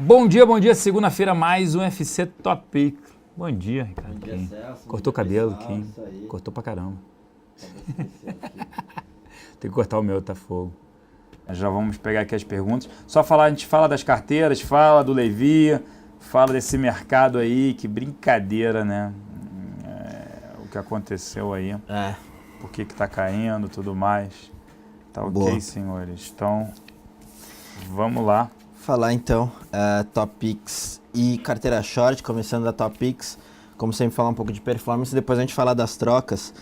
Bom dia, segunda-feira, mais um FC Top Picks. Bom dia, Ricardo. Bom dia, Celso. Cortou o cabelo, Kim. Cortou pra caramba. Tem que cortar o meu, tá fogo. Já vamos pegar aqui as perguntas. Só falar, a gente fala das carteiras, fala do Levi, fala desse mercado aí, que brincadeira, né? O que aconteceu aí. Por que tá caindo, tudo mais. Tá ok, boa, senhores? Então, vamos lá. Falar então, Top Picks e carteira short, começando da Top Picks. Como sempre, falar um pouco de performance, depois a gente falar das trocas.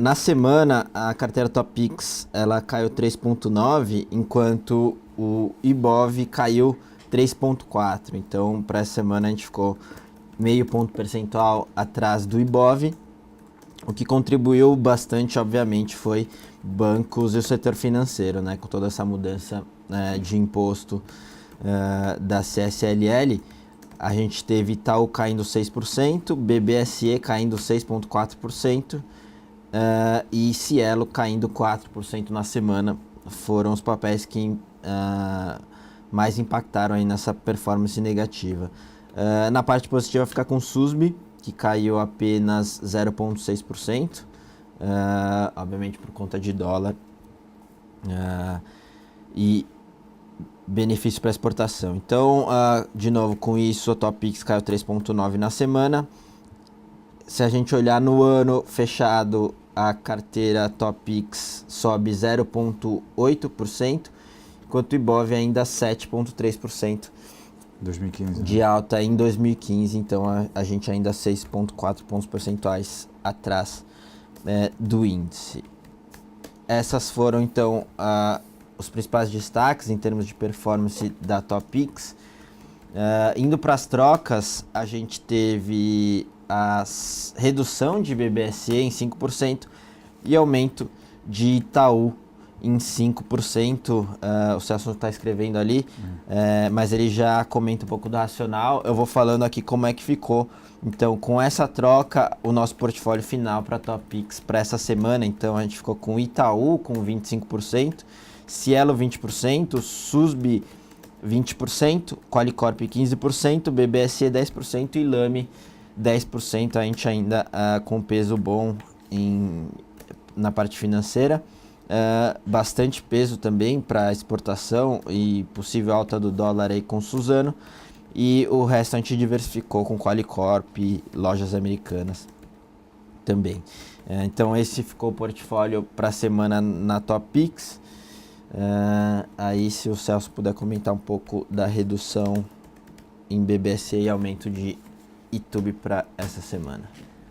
Na semana, a carteira Top Picks ela caiu 3,9, enquanto o Ibov caiu 3,4. Então, para essa semana, a gente ficou meio ponto percentual atrás do Ibov. O que contribuiu bastante, obviamente, foi bancos e o setor financeiro, né? Com toda essa mudança de imposto da CSLL. A gente teve Itaú caindo 6%, BBSE caindo 6,4%, e Cielo caindo 4% na semana. Foram os papéis que mais impactaram aí nessa performance negativa. Na parte positiva fica com o SUSB, que caiu apenas 0,6%, obviamente por conta de dólar e benefício para exportação. Então, de novo, com isso, a Top Picks caiu 3,9% na semana. Se a gente olhar no ano fechado, a carteira Top Picks sobe 0,8%, enquanto o Ibov ainda 7,3%. 2015, de alta em 2015, então a gente ainda 6,4 pontos percentuais atrás do índice. Essas foram então os principais destaques em termos de performance da Top Picks. Indo para as trocas, a gente teve a redução de BBSE em 5% e aumento de Itaú em 5%, o Celso está escrevendo ali, mas ele já comenta um pouco do racional. Eu vou falando aqui como é que ficou. Então, com essa troca, o nosso portfólio final para Top Picks para essa semana, então a gente ficou com Itaú com 25%, Cielo 20%, SUSB 20%, Qualicorp 15%, BBSE 10% e Lame 10%. A gente ainda com peso bom na parte financeira. Bastante peso também para exportação e possível alta do dólar aí com Suzano, e o resto a gente diversificou com Qualicorp e lojas americanas também. Então esse ficou o portfólio para a semana na Top Picks. Aí se o Celso puder comentar um pouco da redução em BBSE e aumento de ITUB para essa semana.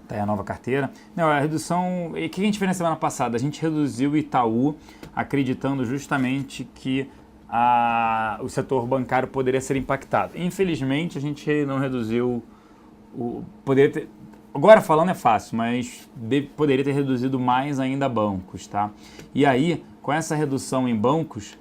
Tá aí a nova carteira. Não, a redução... O que a gente fez na semana passada? A gente reduziu o Itaú, acreditando justamente que o setor bancário poderia ser impactado. Infelizmente, a gente não reduziu... Poderia ter, agora falando é fácil, mas poderia ter reduzido mais ainda bancos, tá? E aí, com essa redução em bancos,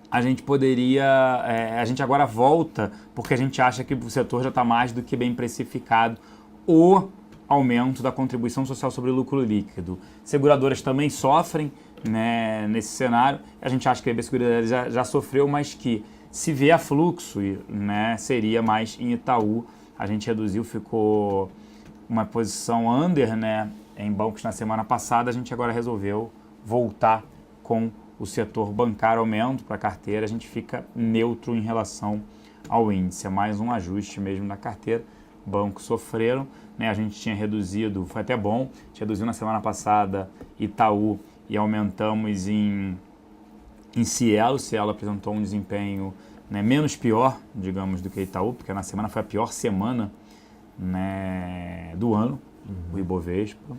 a gente poderia... a gente agora volta, porque a gente acha que o setor já está mais do que bem precificado, o aumento da contribuição social sobre o lucro líquido. Seguradoras também sofrem, né, nesse cenário. A gente acha que a BB Seguridade já sofreu, mas que se vier fluxo, né, seria mais em Itaú. A gente reduziu, ficou uma posição under, né, em bancos na semana passada. A gente agora resolveu voltar com o setor bancário aumento para a carteira. A gente fica neutro em relação ao índice. É mais um ajuste mesmo na carteira. Bancos sofreram, né? A gente tinha reduzido, foi até bom, a gente reduziu na semana passada Itaú e aumentamos em Cielo. Cielo apresentou um desempenho, né, menos pior, digamos, do que Itaú, porque na semana foi a pior semana, né, do ano, o Ibovespa,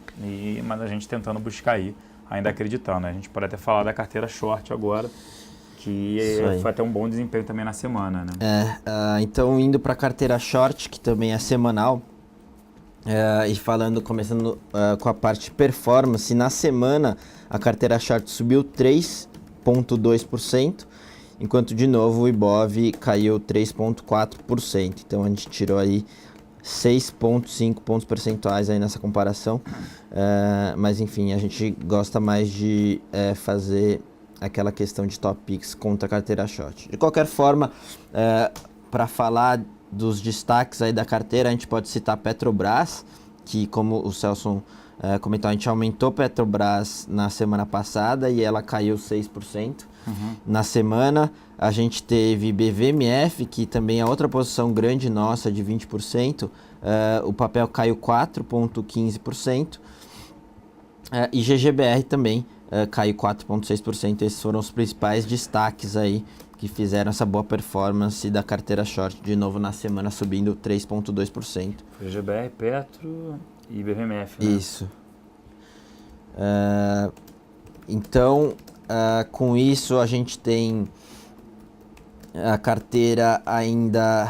mas a gente tentando buscar aí, ainda acreditando, né? A gente pode até falar da carteira short agora, que foi até um bom desempenho também na semana, né? Então, indo para a carteira short, que também é semanal, e começando com a parte performance, na semana a carteira short subiu 3,2%, enquanto de novo o Ibov caiu 3,4%. Então a gente tirou aí 6,5 pontos percentuais aí nessa comparação, mas enfim, a gente gosta mais de fazer aquela questão de top picks contra a carteira short. De qualquer forma, para falar dos destaques aí da carteira, a gente pode citar Petrobras, que como o Celso comentou, a gente aumentou Petrobras na semana passada e ela caiu 6%. Na semana a gente teve BVMF, que também é outra posição grande nossa de 20%, o papel caiu 4,15%, e GGBR também caiu 4,6%. Esses foram os principais destaques aí que fizeram essa boa performance da carteira short, de novo na semana subindo 3,2%. GGBR, Petro e BVMF, né? Isso. Então, com isso a gente tem a carteira ainda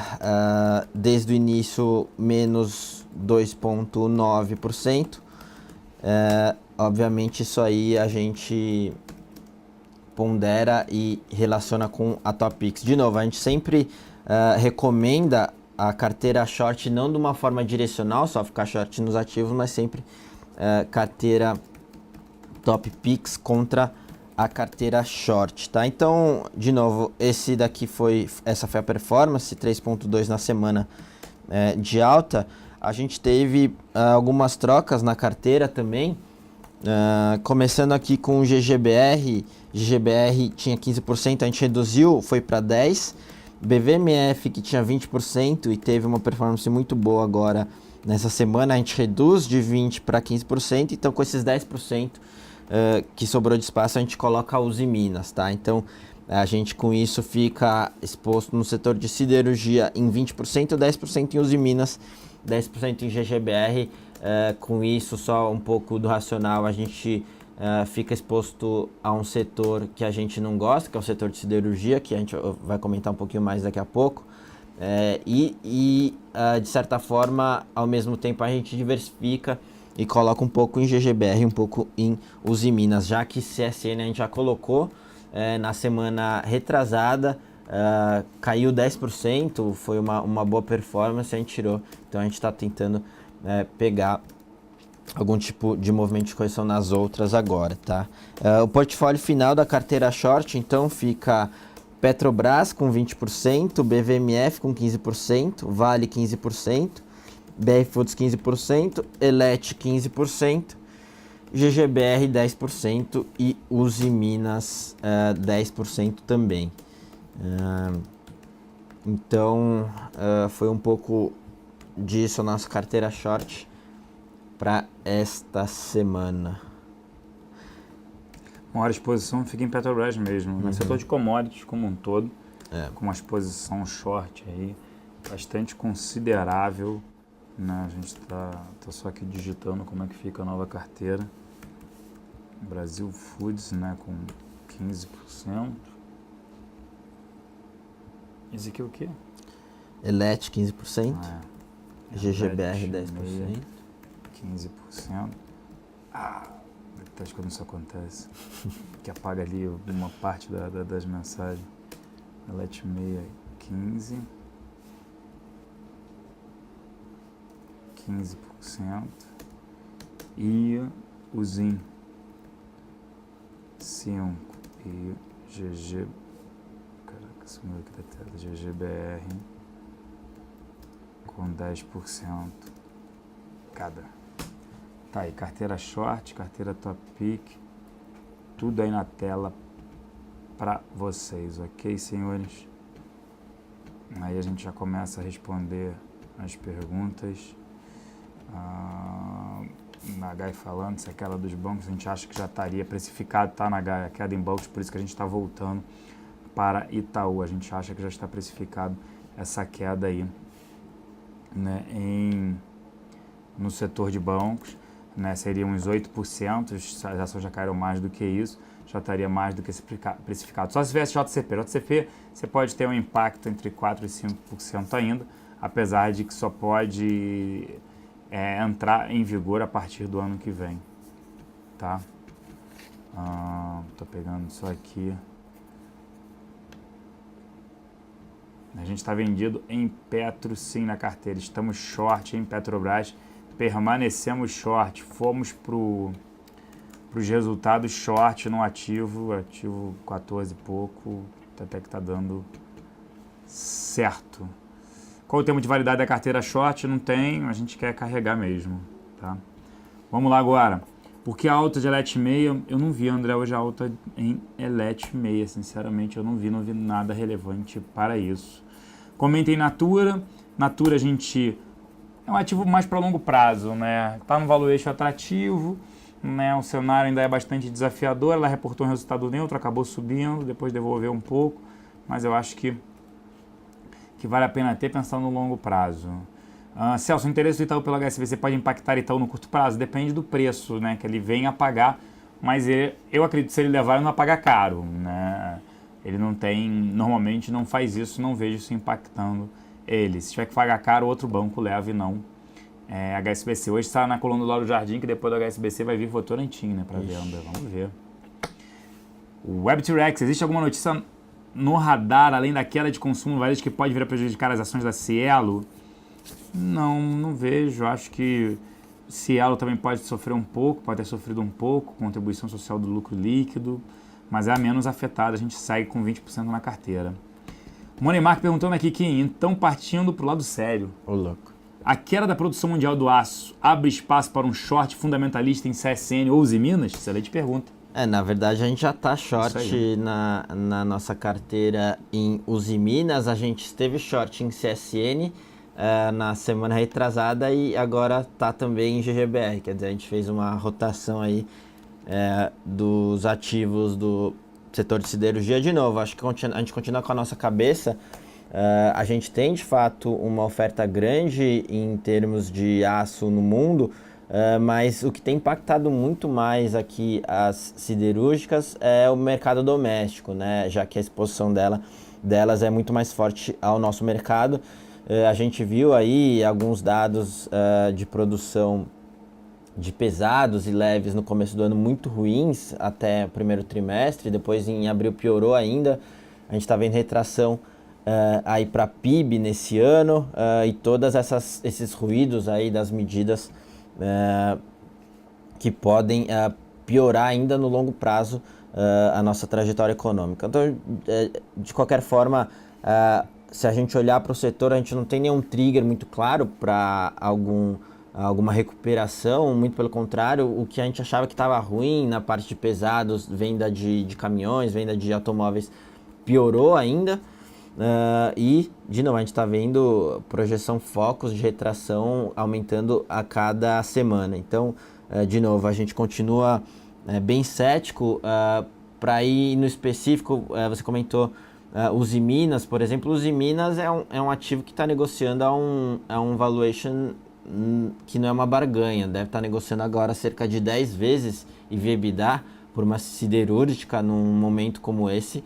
desde o início menos 2,9%. Obviamente isso aí a gente pondera e relaciona com a Top Picks. De novo, a gente sempre recomenda a carteira short não de uma forma direcional, só ficar short nos ativos, mas sempre carteira Top Picks contra a carteira short, tá? Então, de novo, essa foi a performance, 3,2 na semana de alta. A gente teve algumas trocas na carteira também, começando aqui com o GGBR. GGBR tinha 15%, a gente reduziu, foi para 10%. BVMF, que tinha 20% e teve uma performance muito boa agora nessa semana, a gente reduz de 20% para 15%. Então, com esses 10% que sobrou de espaço, a gente coloca a Uzi Minas, tá? Então, a gente com isso fica exposto no setor de siderurgia em 20%, 10% em Uzi Minas, 10% em GGBR. Com isso, só um pouco do racional, a gente fica exposto a um setor que a gente não gosta, que é o setor de siderurgia, que a gente vai comentar um pouquinho mais daqui a pouco. De certa forma, ao mesmo tempo, a gente diversifica e coloca um pouco em GGBR, um pouco em Uzi Minas, já que CSN a gente já colocou na semana retrasada, caiu 10%, foi uma boa performance, a gente tirou. Então a gente está tentando pegar algum tipo de movimento de correção nas outras agora, tá? O portfólio final da carteira short, então, fica Petrobras com 20%, BVMF com 15%, Vale 15%, BR Foods 15%, Elet 15%, GGBR 10% e Uzi Minas 10% também. Então, foi um pouco disso a nossa carteira short para esta semana. A maior exposição fica em Petrobras mesmo, no setor de commodities como um todo, com uma exposição short aí bastante considerável, né? A gente tá só aqui digitando como é que fica a nova carteira. Brasil Foods, né, com 15%. Esse aqui é o quê? Elet 15%, GGBR 10%. 15%. Detalhes quando isso acontece. Que apaga ali uma parte das mensagens. Elet meia 15%. E o ZIM 5%. E GG. Caraca, sumiu aqui da tela. GGBR com 10% cada. Tá aí, carteira short, carteira top pick, tudo aí na tela para vocês, ok, senhores? Aí a gente já começa a responder as perguntas. Na HI falando, se aquela dos bancos a gente acha que já estaria precificado, tá na HI, a queda em bancos, por isso que a gente está voltando para Itaú. A gente acha que já está precificado essa queda aí, né, no setor de bancos, né, seria uns 8%, as ações já caíram mais do que isso, já estaria mais do que precificado. Só se tivesse JCP. JCP você pode ter um impacto entre 4% e 5% ainda, apesar de que só pode entrar em vigor a partir do ano que vem, tá? Tô pegando só aqui. A gente está vendido em Petro, sim, na carteira. Estamos short em Petrobras, permanecemos short. Fomos pro para os resultados short no ativo 14 e pouco, até que está dando certo. Qual o tempo de validade da carteira short? Não tem, a gente quer carregar mesmo, tá? Vamos lá agora. Por que a alta de ELET 6? Eu não vi, André, hoje a alta em ELET 6, sinceramente eu não vi nada relevante para isso. Comentei Natura. Natura, a gente é um ativo mais para longo prazo, né? Tá no valuation atrativo, né? O cenário ainda é bastante desafiador. Ela reportou um resultado neutro, acabou subindo, depois devolveu um pouco, mas eu acho que vale a pena ter pensando no longo prazo. Celso, o interesse do Itaú pelo HSBC pode impactar Itaú no curto prazo? Depende do preço, né, que ele venha a pagar, mas eu acredito que se ele levar, ele não vai pagar caro, né? Ele não tem, normalmente não faz isso, não vejo isso impactando ele. Se tiver que pagar caro, outro banco leva e não HSBC. Hoje está na coluna do Lauro Jardim, que depois do HSBC vai vir Votorantim, né, para venda. Vamos ver. O Web2Rex, existe alguma notícia no radar, além da queda de consumo varejo, que pode vir a prejudicar as ações da Cielo? Não vejo. Acho que Cielo também pode sofrer um pouco, pode ter sofrido um pouco, contribuição social do lucro líquido, mas é a menos afetada, a gente segue com 20% na carteira. O Moneymark perguntando aqui, Kim, então partindo para o lado sério. Ô, louco. A queda da produção mundial do aço abre espaço para um short fundamentalista em CSN ou Usiminas? Excelente pergunta. Na verdade a gente já está short na nossa carteira em Usiminas, a gente esteve short em CSN na semana retrasada e agora está também em GGBR, quer dizer, a gente fez uma rotação aí dos ativos do setor de siderurgia de novo. Acho que a gente continua com a nossa cabeça, a gente tem de fato uma oferta grande em termos de aço no mundo, mas o que tem impactado muito mais aqui as siderúrgicas é o mercado doméstico, né? Já que a exposição delas é muito mais forte ao nosso mercado. A gente viu aí alguns dados de produção de pesados e leves no começo do ano muito ruins até o primeiro trimestre, depois em abril piorou ainda. A gente está vendo retração aí para PIB nesse ano e todas esses ruídos aí das medidas que podem piorar ainda no longo prazo a nossa trajetória econômica. Então, de qualquer forma, se a gente olhar para o setor, a gente não tem nenhum trigger muito claro para alguma recuperação, muito pelo contrário, o que a gente achava que estava ruim na parte de pesados, venda de caminhões, venda de automóveis, piorou ainda. E, de novo, a gente está vendo projeção focos de retração aumentando a cada semana. Então, de novo, a gente continua bem cético. Para ir no específico, você comentou Usiminas, por exemplo. Usiminas é um ativo que está negociando a um valuation que não é uma barganha. Deve estar negociando agora cerca de 10 vezes EV/EBITDA por uma siderúrgica num momento como esse.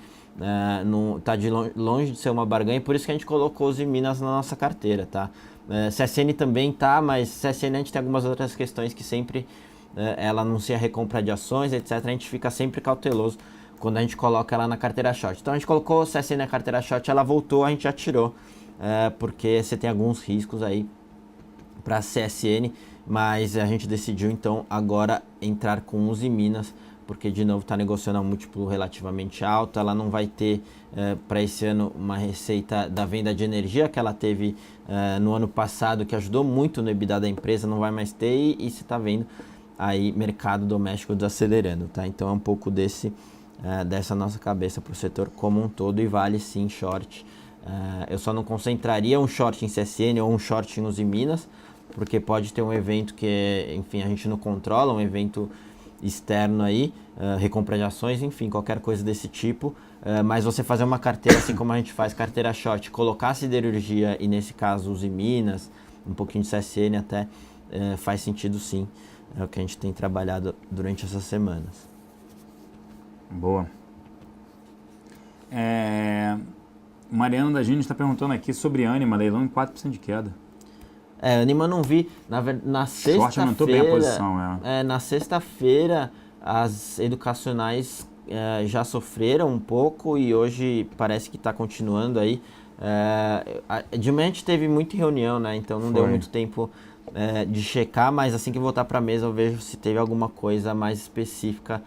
Está longe de ser uma barganha, por isso que a gente colocou Usiminas na nossa carteira, tá? CSN também tá, mas CSN a gente tem algumas outras questões que sempre ela anuncia recompra de ações, etc. A gente fica sempre cauteloso quando a gente coloca ela na carteira short. Então a gente colocou CSN na carteira short, ela voltou, a gente já tirou, porque você tem alguns riscos aí para CSN, mas a gente decidiu então agora entrar com Usiminas, porque de novo está negociando a um múltiplo relativamente alto. Ela não vai ter para esse ano uma receita da venda de energia que ela teve no ano passado, que ajudou muito no EBITDA da empresa, não vai mais ter, e você está vendo aí mercado doméstico desacelerando, tá? Então é um pouco dessa nossa cabeça para o setor como um todo, e vale sim short. Eu só não concentraria um short em CSN ou um short em Usiminas, porque pode ter um evento que, enfim, a gente não controla, um evento externo aí, recompra de ações, enfim, qualquer coisa desse tipo, mas você fazer uma carteira assim como a gente faz, carteira short, colocar siderurgia e nesse caso Usiminas, um pouquinho de CSN até, faz sentido sim, é o que a gente tem trabalhado durante essas semanas. Boa. Mariana da Gini está perguntando aqui sobre Anima, leilão em 4% de queda. Anima não vi, na sexta-feira, aumentou bem a posição, na sexta-feira as educacionais já sofreram um pouco e hoje parece que está continuando aí. De manhã a gente teve muita reunião, né? Então não deu muito tempo de checar, mas assim que voltar para a mesa eu vejo se teve alguma coisa mais específica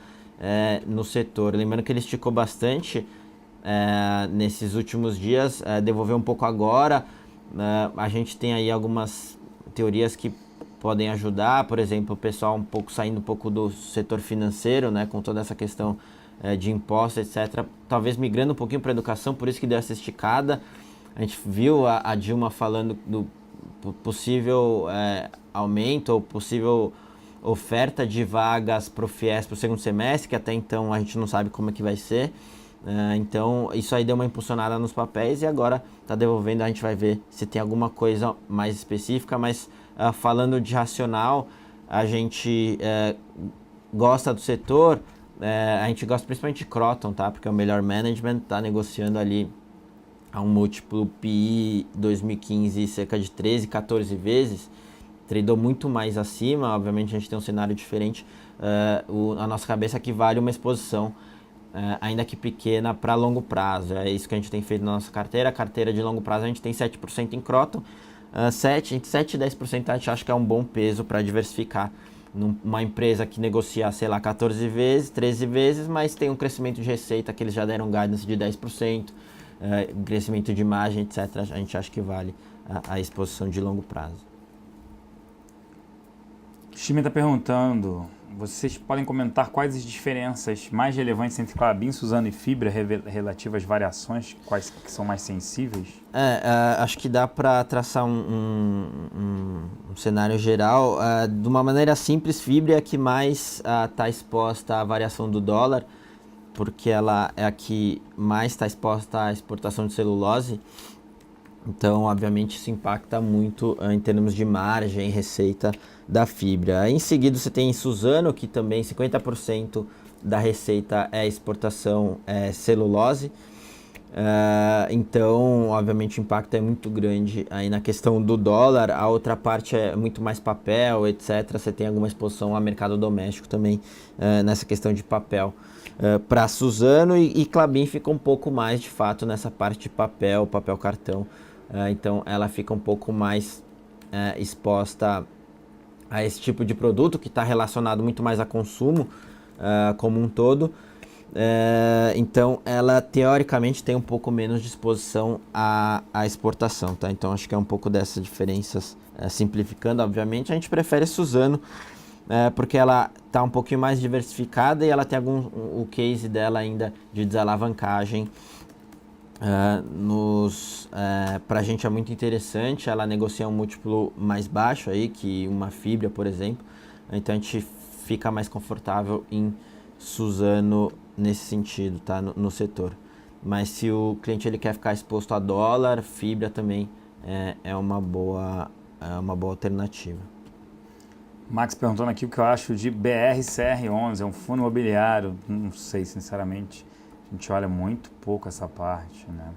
no setor. Lembrando que ele esticou bastante nesses últimos dias, devolveu um pouco agora. A gente tem aí algumas teorias que podem ajudar, por exemplo, o pessoal saindo um pouco do setor financeiro, né, com toda essa questão de impostos, etc. Talvez migrando um pouquinho para a educação, por isso que deu essa esticada. A gente viu a Dilma falando do possível aumento ou possível oferta de vagas para o FIES para o segundo semestre, que até então a gente não sabe como é que vai ser. Então isso aí deu uma impulsionada nos papéis e agora está devolvendo, a gente vai ver se tem alguma coisa mais específica, mas falando de racional, a gente gosta do setor, a gente gosta principalmente de Croton, tá? Porque é o melhor management, está negociando ali a um múltiplo PI 2015 cerca de 13, 14 vezes, tradou muito mais acima. Obviamente a gente tem um cenário diferente, a nossa cabeça aqui vale uma exposição, ainda que pequena, para longo prazo. É isso que a gente tem feito na nossa carteira. A carteira de longo prazo a gente tem 7% em Croton, entre 7 e 10% a gente acha que é um bom peso para diversificar. Numa empresa que negocia, sei lá, 14 vezes, 13 vezes, mas tem um crescimento de receita que eles já deram guidance de 10%, crescimento de margem, etc. A gente acha que vale a exposição de longo prazo. O time está perguntando, vocês podem comentar quais as diferenças mais relevantes entre Klabin, Suzano e Fibra relativas às variações, quais que são mais sensíveis? Acho que dá para traçar um cenário geral. De uma maneira simples, Fibra é a que mais está exposta à variação do dólar, porque ela é a que mais está exposta à exportação de celulose. Então, obviamente, isso impacta muito em termos de margem e receita da Fibra. Em seguida, você tem Suzano, que também 50% da receita é exportação celulose. Então, obviamente, o impacto é muito grande aí na questão do dólar. A outra parte é muito mais papel, etc. Você tem alguma exposição ao mercado doméstico também nessa questão de papel. Para Suzano e Klabin fica um pouco mais, de fato, nessa parte de papel cartão. Então, ela fica um pouco mais exposta a esse tipo de produto que está relacionado muito mais a consumo como um todo. Então, ela teoricamente tem um pouco menos de exposição à exportação, tá? Então, acho que é um pouco dessas diferenças, simplificando, obviamente. A gente prefere Suzano, porque ela está um pouquinho mais diversificada e ela tem o case dela ainda de desalavancagem. Para a gente é muito interessante, ela negocia um múltiplo mais baixo aí que uma Fibra, por exemplo. Então, a gente fica mais confortável em Suzano nesse sentido, tá? No setor. Mas se o cliente ele quer ficar exposto a dólar, Fibra também é uma boa alternativa. Max perguntando aqui o que eu acho de BRCR11, é um fundo imobiliário, não sei sinceramente, a gente olha muito pouco essa parte, né?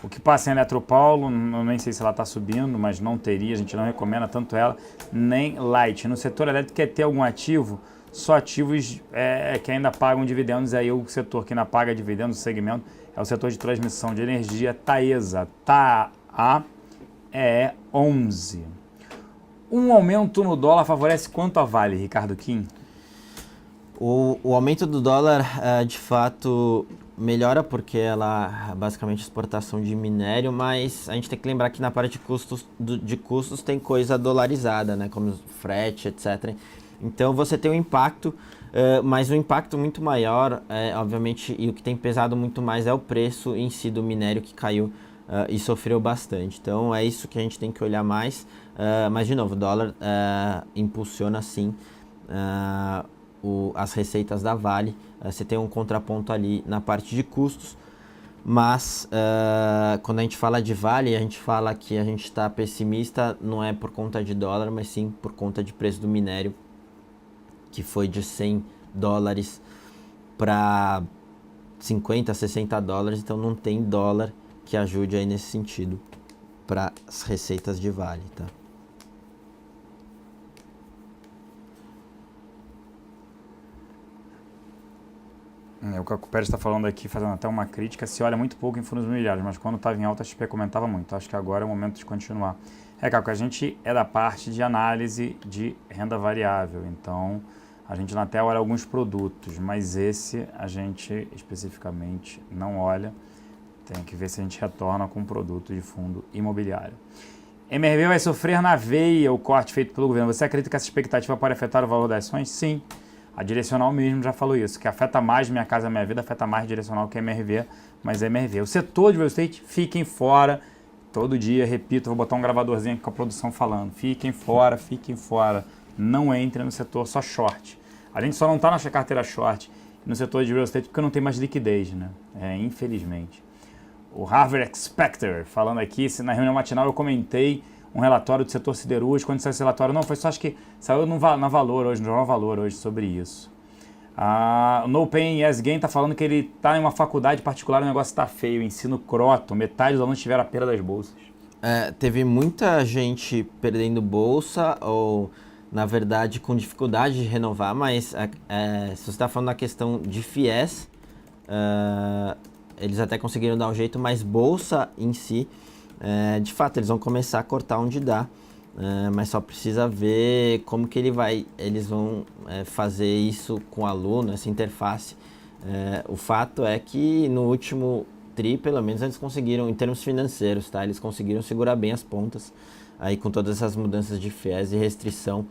O que passa em Eletropaulo, eu nem sei se ela está subindo, mas não teria, a gente não recomenda tanto ela, nem Light. No setor elétrico, quer ter algum ativo? Só ativos que ainda pagam dividendos, aí o setor que ainda paga dividendos, o segmento, é o setor de transmissão de energia, Taesa, TAE11. Um aumento no dólar favorece quanto a Vale, Ricardo Kim? O aumento do dólar, de fato, melhora porque ela basicamente exportação de minério, mas a gente tem que lembrar que na parte de custos tem coisa dolarizada, né, como frete, etc. Então você tem um impacto, mas um impacto muito maior, obviamente, e o que tem pesado muito mais é o preço em si do minério que caiu e sofreu bastante. Então é isso que a gente tem que olhar mais. Mas, de novo, o dólar impulsiona sim as receitas da Vale. Você tem um contraponto ali na parte de custos, mas quando a gente fala de Vale, a gente fala que a gente está pessimista, não é por conta de dólar, mas sim por conta de preço do minério, que foi de $100 para 50, 60 dólares, então não tem dólar que ajude aí nesse sentido para as receitas de Vale, tá? O Caco Pérez está falando aqui, fazendo até uma crítica, se olha muito pouco em fundos imobiliários, mas quando estava em alta a XP comentava muito. Acho que agora é o momento de continuar. Caco, a gente é da parte de análise de renda variável, então a gente até olha alguns produtos, mas esse a gente especificamente não olha. Tem que ver se a gente retorna com um produto de fundo imobiliário. MRV vai sofrer na veia o corte feito pelo governo. Você acredita que essa expectativa pode afetar o valor das ações? Sim. A Direcional mesmo já falou isso, que afeta mais Minha Casa Minha Vida, afeta mais Direcional que a MRV, mas é MRV. O setor de real estate, fiquem fora. Todo dia, repito, vou botar um gravadorzinho aqui com a produção falando. Fiquem fora, fiquem fora. Não entrem no setor só short. A gente só não está na carteira short no setor de real estate porque não tem mais liquidez, né? Infelizmente. O Harvard Expector falando aqui, se na reunião matinal eu comentei um relatório do setor siderúrgico, quando saiu esse relatório, não, foi só acho que saiu na Valor hoje, no Jornal Valor hoje sobre isso. O No Pain Yes Gain está falando que ele está em uma faculdade particular, o negócio está feio, ensino croto, metade dos alunos tiveram a perda das bolsas. Teve muita gente perdendo bolsa ou, na verdade, com dificuldade de renovar, mas se você está falando da questão de FIES, eles até conseguiram dar um jeito, mas bolsa em si, de fato, eles vão começar a cortar onde dá, mas só precisa ver como que eles vão fazer isso com o aluno, essa interface. O fato é que no último TRI, pelo menos, eles conseguiram, em termos financeiros, tá? Eles conseguiram segurar bem as pontas, aí com todas essas mudanças de FIES e restrição,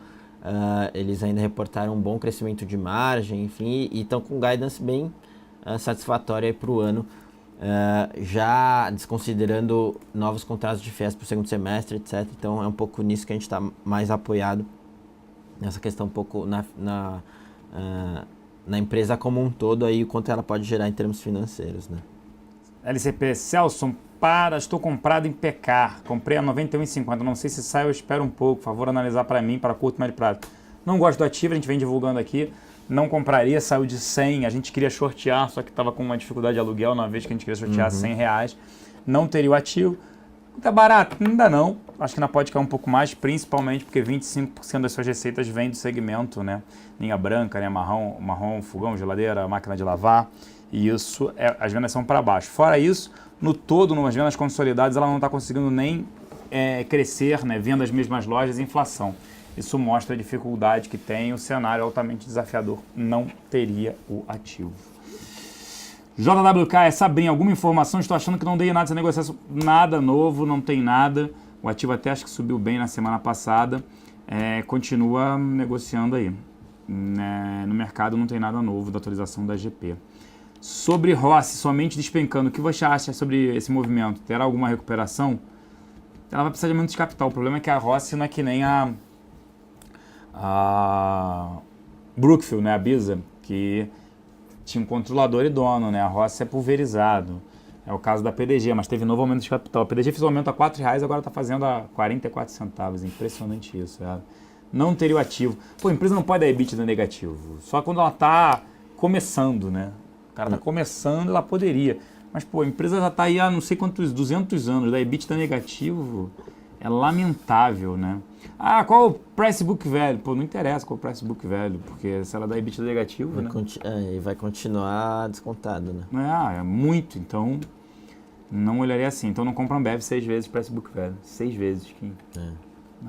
eles ainda reportaram um bom crescimento de margem, enfim, e estão com guidance bem satisfatória para o ano. Já desconsiderando novos contratos de FIES para o segundo semestre, etc. Então é um pouco nisso que a gente está mais apoiado, nessa questão um pouco na empresa como um todo, aí, o quanto ela pode gerar em termos financeiros, né? LCP, Celso, estou comprado em PK, comprei a 91,50, não sei se sai, eu espero um pouco, por favor analisar para mim, para curto e médio prazo. Não gosto do ativo, a gente vem divulgando aqui. Não compraria, saiu de 100, a gente queria shortear, só que estava com uma dificuldade de aluguel na vez que a gente queria shortear R$100. Não teria o ativo. Tá barato? Ainda não. Acho que ainda pode cair um pouco mais, principalmente porque 25% das suas receitas vêm do segmento, né? Linha branca, né? Marrom, fogão, geladeira, máquina de lavar. E isso, as vendas são para baixo. Fora isso, no todo, nas vendas consolidadas, ela não está conseguindo nem crescer, né? Vendo as mesmas lojas e inflação. Isso mostra a dificuldade que tem, o cenário altamente desafiador, não teria o ativo. JWK, Sabrina, alguma informação? Estou achando que não dei nada dessa negociação, nada novo, não tem nada. O ativo até acho que subiu bem na semana passada, continua negociando aí. No mercado não tem nada novo da atualização da GP. Sobre Rossi, somente despencando, o que você acha sobre esse movimento? Terá alguma recuperação? Ela vai precisar de muito de capital, o problema é que a Rossi não é que nem a Brookfield, né, a Bisa, que tinha um controlador e dono, né, a Rossi é pulverizado, é o caso da PDG, mas teve novo aumento de capital, a PDG fez um aumento a R$4, agora está fazendo a 44 centavos, impressionante isso, não teria o ativo, a empresa não pode dar EBITDA negativo, só quando ela está começando, né, o cara está começando, ela poderia, mas a empresa já está aí há não sei quantos, 200 anos, da EBITDA negativo, é lamentável, né. Qual o price book value? Não interessa qual o price book value, porque se ela dá EBITDA negativo, né? E vai continuar descontado, né? É muito, então não olharia assim. Então não compra Ambev 6 vezes price book value. 6 vezes, Kim.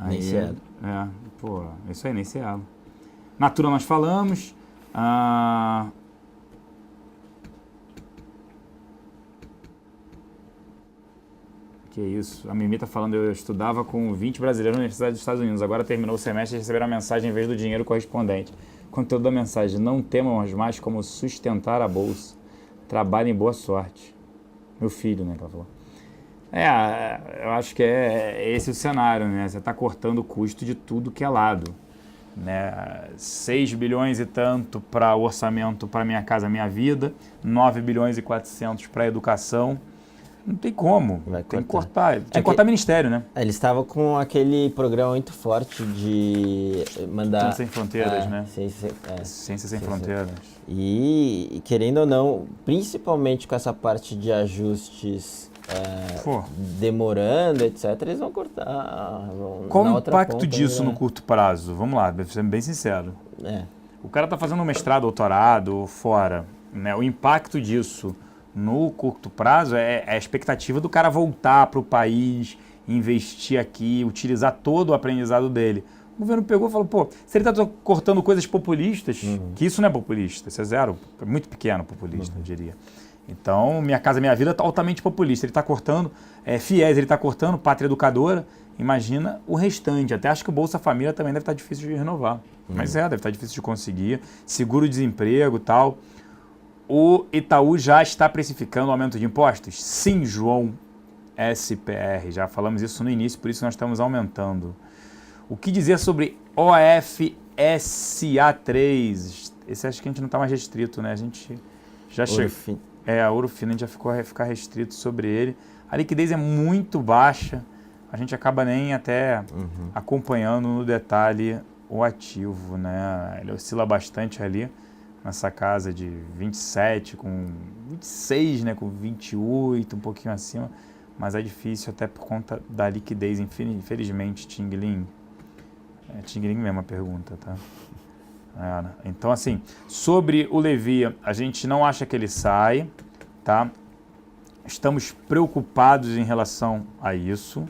Nem se ela. Isso aí, nem se ela. Natura nós falamos. Que isso, a Mimi tá falando, eu estudava com 20 brasileiros na Universidade dos Estados Unidos, agora terminou o semestre e receberam a mensagem em vez do dinheiro correspondente. Conteúdo da mensagem, não temos mais como sustentar a bolsa, trabalho em boa sorte. Meu filho, né, que ela falou. Eu acho que é esse o cenário, né, você tá cortando o custo de tudo que é lado. Né, 6 bilhões e tanto para o orçamento para Minha Casa Minha Vida, 9 bilhões e 400 para a educação. Não tem como, tem que cortar. Tem que cortar ministério, né? Eles estavam com aquele programa muito forte de mandar... Ciência Sem Fronteiras, né? Ciência Sem Fronteiras. E, querendo ou não, principalmente com essa parte de ajustes demorando, etc., eles vão cortar. Qual o impacto disso no curto prazo? Vamos lá, sendo bem sincero. O cara tá fazendo um mestrado, doutorado, fora. né? O impacto disso no curto prazo é a expectativa do cara voltar para o país, investir aqui, utilizar todo o aprendizado dele. O governo pegou e falou, pô, se ele está cortando coisas populistas, que isso não é populista, isso é zero, é muito pequeno populista, eu diria. Então, Minha Casa Minha Vida está altamente populista. Ele está cortando FIES, ele está cortando Pátria Educadora. Imagina o restante. Até acho que o Bolsa Família também deve estar difícil de renovar. Mas deve estar difícil de conseguir. Seguro-desemprego e tal. O Itaú já está precificando o aumento de impostos? Sim, João SPR. Já falamos isso no início, por isso nós estamos aumentando. O que dizer sobre OFSA3? Esse acho que a gente não está mais restrito, né? A gente já chegou. A ouro fino, a gente já ficar restrito sobre ele. A liquidez é muito baixa, a gente acaba nem até acompanhando no detalhe o ativo, né? Ele oscila bastante ali, nessa casa de 27, com 26, né? Com 28, um pouquinho acima, mas é difícil até por conta da liquidez, infelizmente, Ting-Ling. É Ting-Ling mesmo a pergunta, tá? Então, assim, sobre o Levi, a gente não acha que ele sai, tá? Estamos preocupados em relação a isso,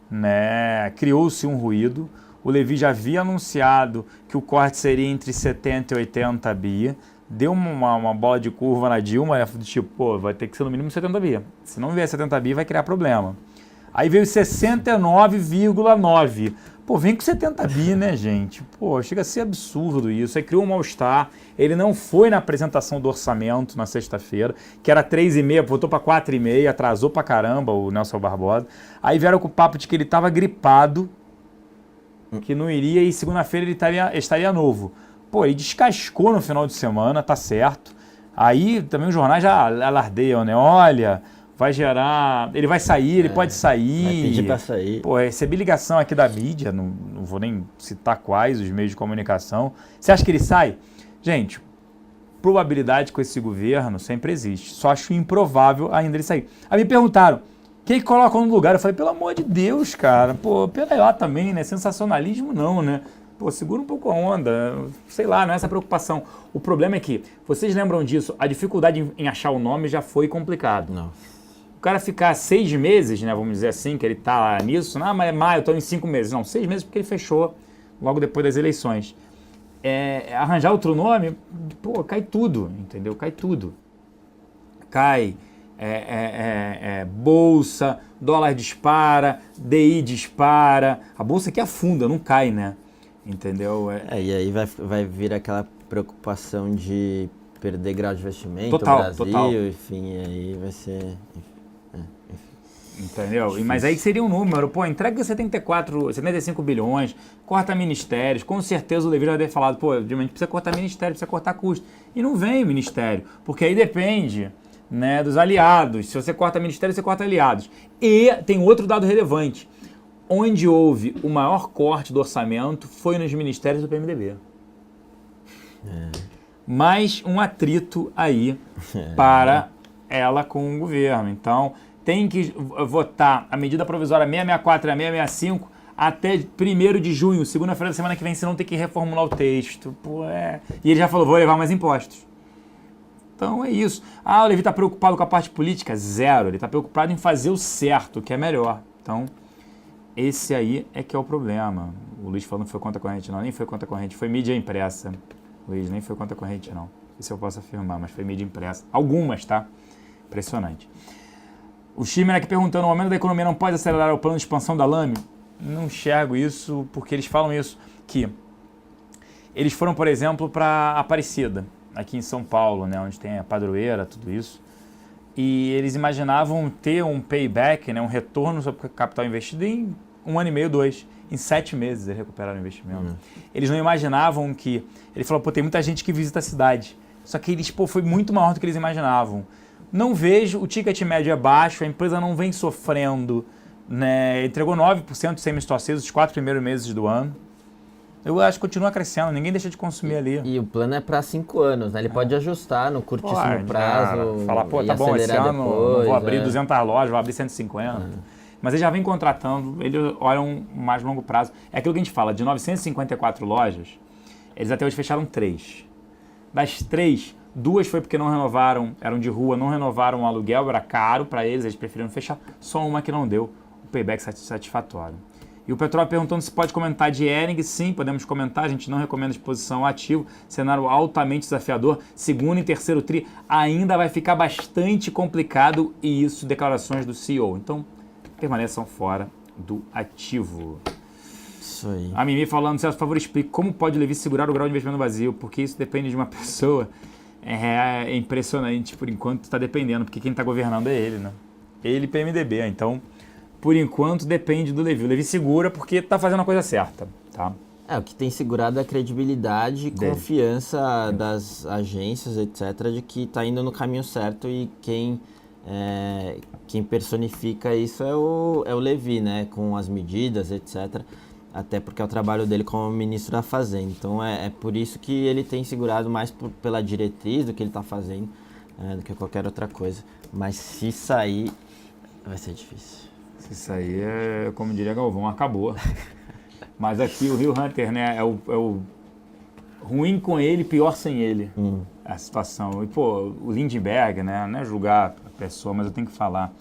né? Criou-se um ruído. O Levi já havia anunciado que o corte seria entre 70 e 80 bi. Deu uma bola de curva na Dilma, né? Do tipo, pô, vai ter que ser no mínimo 70 bi. Se não vier 70 bi, vai criar problema. Aí veio 69,9. Pô, vem com 70 bi, né, gente? Pô, chega a ser absurdo isso. Aí criou um mal-estar. Ele não foi na apresentação do orçamento na sexta-feira, que era 3,5, voltou para 4,5, atrasou pra caramba o Nelson Barbosa. Aí vieram com o papo de que ele estava gripado, que não iria, e segunda-feira ele estaria novo. Pô, ele descascou no final de semana, tá certo. Aí também os jornais já alardeiam, né? Olha, vai gerar... Ele vai sair, ele pode sair. Vai pedir pra sair. Pô, recebi ligação aqui da mídia, não vou nem citar quais os meios de comunicação. Você acha que ele sai? Gente, probabilidade com esse governo sempre existe. Só acho improvável ainda ele sair. Aí me perguntaram, quem colocam no lugar? Eu falei, pelo amor de Deus, cara. Pô, pera lá também, né? Sensacionalismo não, né? Pô, segura um pouco a onda. Sei lá, não é essa preocupação. O problema é que, vocês lembram disso, a dificuldade em achar o nome já foi complicado. Não. O cara ficar 6 meses, né, vamos dizer assim, que ele tá nisso, não, mas é maio, eu tô em 5 meses. Não, 6 meses porque ele fechou logo depois das eleições. Arranjar outro nome, pô, cai tudo, entendeu? Cai tudo. Cai bolsa, dólar dispara, DI dispara. A bolsa aqui afunda, não cai, né? Entendeu? E aí vai vir aquela preocupação de perder grau de investimento total, no Brasil, total. Enfim, aí vai ser... Entendeu? Mas aí seria um número, pô, entrega 75 bilhões, corta ministérios, com certeza o Levi já deve ter falado, pô, a gente precisa cortar ministério, precisa cortar custo. E não vem o ministério, porque aí depende, né, dos aliados. Se você corta ministério, você corta aliados. E tem outro dado relevante, onde houve o maior corte do orçamento foi nos ministérios do PMDB. Mais um atrito aí para ela com o governo. Então, tem que votar a medida provisória 664 e a 665 até 1º de junho, segunda-feira da semana que vem, senão tem que reformular o texto. Pô, E ele já falou, vou levar mais impostos. Então é isso. O Levi está preocupado com a parte política? Zero. Ele está preocupado em fazer o certo, que é melhor. Então, esse aí é que é o problema. O Luiz falando que foi conta corrente. Não, nem foi conta corrente, foi mídia impressa. Luiz, nem foi conta corrente, não. Isso eu posso afirmar, mas foi mídia impressa. Algumas, tá? Impressionante. O Schirmer aqui perguntando, o aumento da economia não pode acelerar o plano de expansão da Lame? Não enxergo isso, porque eles falam isso, que eles foram, por exemplo, para Aparecida, aqui em São Paulo, né, onde tem a padroeira, tudo isso, e eles imaginavam ter um payback, né, um retorno sobre o capital investido em 1 ano e meio, 2. Em 7 meses eles recuperaram o investimento. Eles não imaginavam que... Ele falou, pô, tem muita gente que visita a cidade, só que eles, pô, foi muito maior do que eles imaginavam. Não vejo, o ticket médio é baixo, a empresa não vem sofrendo, né? Entregou 9% de semi-store sales os 4 primeiros meses do ano. Eu acho que continua crescendo, ninguém deixa de consumir ali. E o plano é para 5 anos, né? Ele pode ajustar no curtíssimo prazo. Falar, pô, tá bom, esse ano depois, não vou abrir 200 lojas, vou abrir 150. Mas eles já vêm contratando, eles olham mais longo prazo. É aquilo que a gente fala, de 954 lojas, eles até hoje fecharam 3. Das 3, 2 foi porque não renovaram, eram de rua, não renovaram o aluguel, era caro para eles preferiram fechar. Só uma que não deu o payback satisfatório. E o Petróleo perguntando se pode comentar de Hering. Sim, podemos comentar, a gente não recomenda exposição ativo, cenário altamente desafiador, segundo e terceiro tri ainda vai ficar bastante complicado e isso declarações do CEO. Então, permaneçam fora do ativo. Isso aí. A Mimi falando, Celso, por favor, explique como pode o Levi segurar o grau de investimento vazio, porque isso depende de uma pessoa. É impressionante, por enquanto está dependendo, porque quem está governando é ele, né? Ele e PMDB, então, por enquanto, depende do Levi. O Levi segura porque está fazendo a coisa certa, tá? O que tem segurado é a credibilidade e confiança das agências, etc., de que está indo no caminho certo e quem personifica isso é o Levi, né? Com as medidas, etc., até porque é o trabalho dele como ministro da Fazenda. Então é por isso que ele tem segurado mais pela diretriz do que ele está fazendo do que qualquer outra coisa. Mas se sair, vai ser difícil. Se sair, como diria Galvão, acabou. Mas aqui o Rio Hunter, né, é o ruim com ele, pior sem ele. A situação. E, pô, o Lindbergh, né, não é julgar a pessoa, mas eu tenho que falar.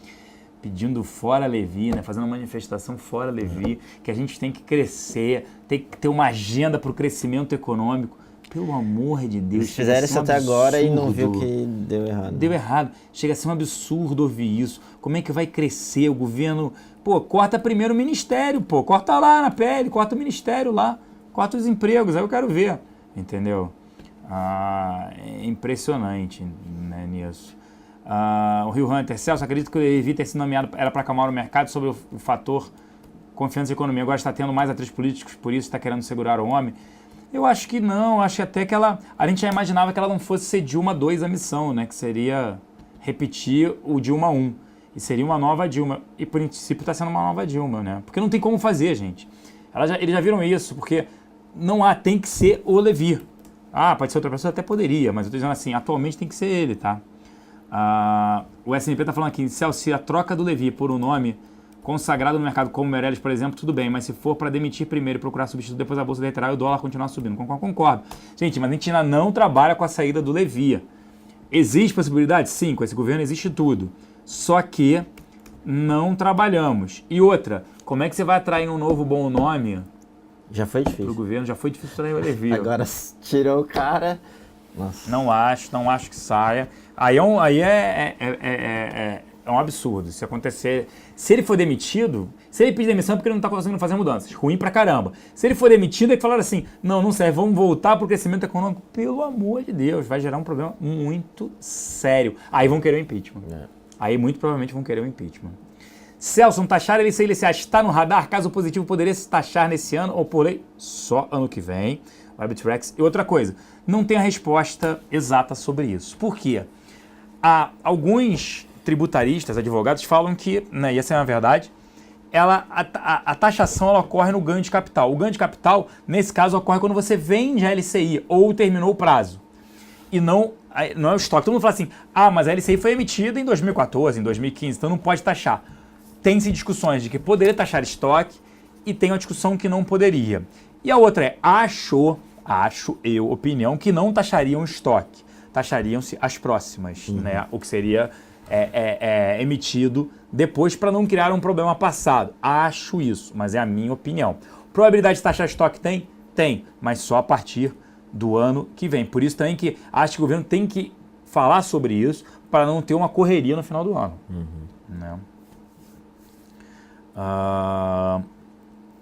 Pedindo fora Levi, né? Fazendo uma manifestação fora Levi, que a gente tem que crescer, tem que ter uma agenda para o crescimento econômico. Pelo amor de Deus. Eles fizeram isso até agora e não viu que deu errado. Deu errado. Chega a ser um absurdo ouvir isso. Como é que vai crescer o governo? Pô, corta primeiro o ministério, pô. Corta lá na pele, corta o ministério lá. Corta os empregos, aí eu quero ver. Entendeu? É impressionante, né, nisso. O Rio Hunter, Celso, acredito que o Levi ter sido nomeado era para acalmar o mercado sobre o fator confiança e economia. Agora está tendo mais atritos políticos, por isso está querendo segurar o homem. Eu acho que não, acho que até que a gente já imaginava que ela não fosse ser Dilma 2 a missão, né? Que seria repetir o Dilma 1. E seria uma nova Dilma. E por princípio está sendo uma nova Dilma, né? Porque não tem como fazer, gente. Eles já viram isso, porque não há, tem que ser o Levi. Pode ser outra pessoa, até poderia, mas eu estou dizendo assim, atualmente tem que ser ele, tá? O SNP está falando aqui, Celso, se a troca do Levi por um nome consagrado no mercado como o Meirelles, por exemplo, tudo bem, mas se for para demitir primeiro e procurar substituto, depois a bolsa derreterá e o dólar continuar subindo. Concordo. Gente, mas a gente ainda não trabalha com a saída do Levi. Existe possibilidade? Sim, com esse governo existe tudo. Só que não trabalhamos. E outra, como é que você vai atrair um novo bom nome? Já foi difícil. Pro governo, já foi difícil trair o Levi. Agora tirou o cara... Nossa. Não acho que saia. Aí é um absurdo. Se acontecer, se ele for demitido, se ele pedir demissão é porque ele não está conseguindo fazer mudanças. Ruim pra caramba. Se ele for demitido, é que falaram assim, não serve, vamos voltar pro crescimento econômico. Pelo amor de Deus, vai gerar um problema muito sério. Aí vão querer o impeachment. Aí muito provavelmente vão querer o impeachment. Celso, taxar LCI e LCA está no radar? Caso positivo, poderia se taxar nesse ano ou por lei? Só ano que vem. Webtrex. E outra coisa, não tem a resposta exata sobre isso. Por quê? Alguns tributaristas, advogados, falam que, né, e essa é uma verdade, a taxação ela ocorre no ganho de capital. O ganho de capital, nesse caso, ocorre quando você vende a LCI ou terminou o prazo. E não é o estoque. Todo mundo fala assim, mas a LCI foi emitida em 2014, em 2015, então não pode taxar. Tem-se discussões de que poderia taxar estoque e tem uma discussão que não poderia. E a outra é, acho eu, opinião, que não taxariam estoque, taxariam-se as próximas, né? O que seria emitido depois para não criar um problema passado. Acho isso, mas é a minha opinião. Probabilidade de taxar estoque tem? Tem, mas só a partir do ano que vem. Por isso também que acho que o governo tem que falar sobre isso para não ter uma correria no final do ano. Né?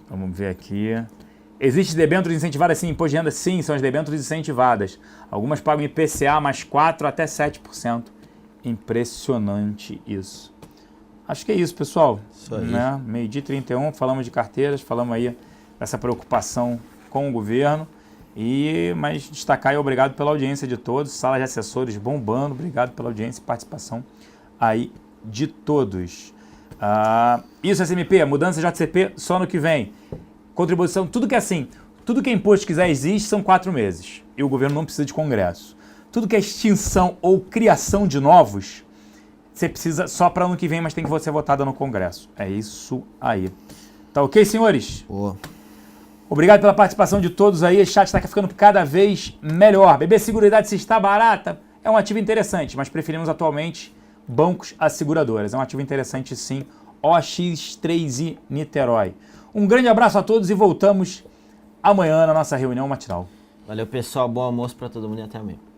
Vamos ver aqui. Existem debêntures incentivadas? Sim. Imposto de renda? Sim, são as debêntures incentivadas. Algumas pagam IPCA mais 4% até 7%. Impressionante isso. Acho que é isso, pessoal. Isso aí. Né? 12h31, falamos de carteiras, falamos aí dessa preocupação com o governo. Mas destacar e obrigado pela audiência de todos. Sala de assessores bombando. Obrigado pela audiência e participação aí de todos. Isso, SMP, mudança de JCP só no que vem. Contribuição, tudo que é assim, tudo que é imposto que já existe são 4 meses. E o governo não precisa de congresso. Tudo que é extinção ou criação de novos, você precisa só para ano que vem, mas tem que ser votado no congresso. É isso aí. Tá ok, senhores? Boa. Obrigado pela participação de todos aí. O chat está ficando cada vez melhor. BB Seguridade, se está barata, é um ativo interessante, mas preferimos atualmente bancos asseguradoras. É um ativo interessante sim, OX3i Niterói. Um grande abraço a todos e voltamos amanhã na nossa reunião matinal. Valeu, pessoal. Bom almoço para todo mundo e até amanhã.